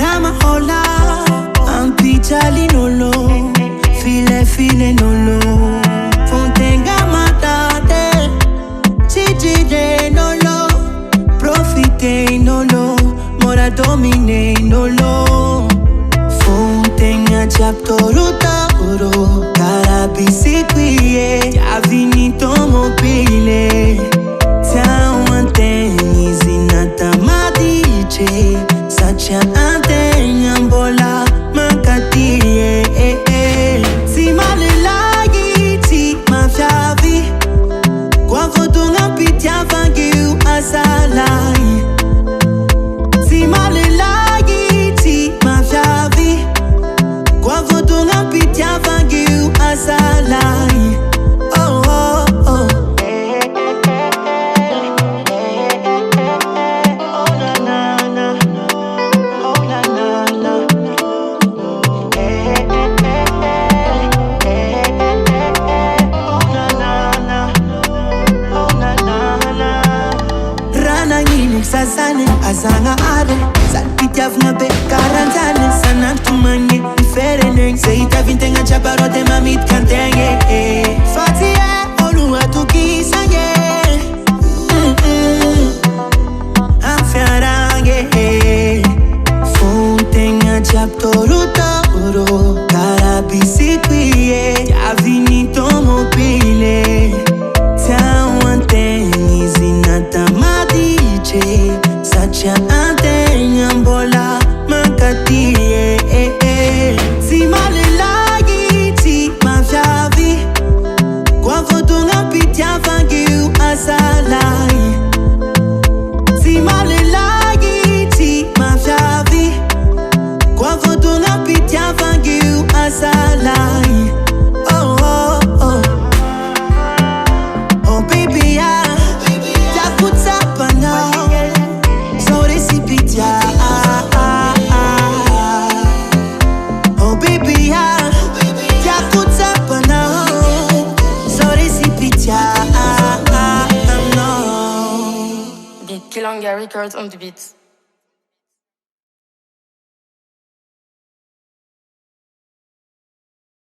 Nama hola, ampitali nolo, file nolo. Fontenga matade, chijide nolo, profite nolo, mora domine nolo. Fontenga chaptoruta oro, carabisi quiye, avinito mobile. Tawanteni zinata madiche, sacha antenya mbola makatiye. Si malelagi ti mafiavi, kwa vodunga pitia vangi u asalai. Si malelagi ti mafiavi, kwa vodunga pitia vangi u asalai. Oh oh oh. Sasane, azanga ade, salpitiaf na be karantane, sanak tumanye, diferene, seita vintenga chaparote mamit kantenge, fatie, olua tuki sange, amfiarange, fontenga chaptoruta oro, carabisi quiye, avinito mobile, tawanteni zinata sacha antenya mbola makatiye. Si malelagi ti mafiavi, kwa vodunga pitia vangi u asalai. Si malelagi ti mafiavi, kwa vodunga pitia vangi u asalai. Oh oh oh. Oh baby ya, takutapa now. Oh baby, yakutapa now. Sorry, si pitia. Big Kilanga Records on the beat.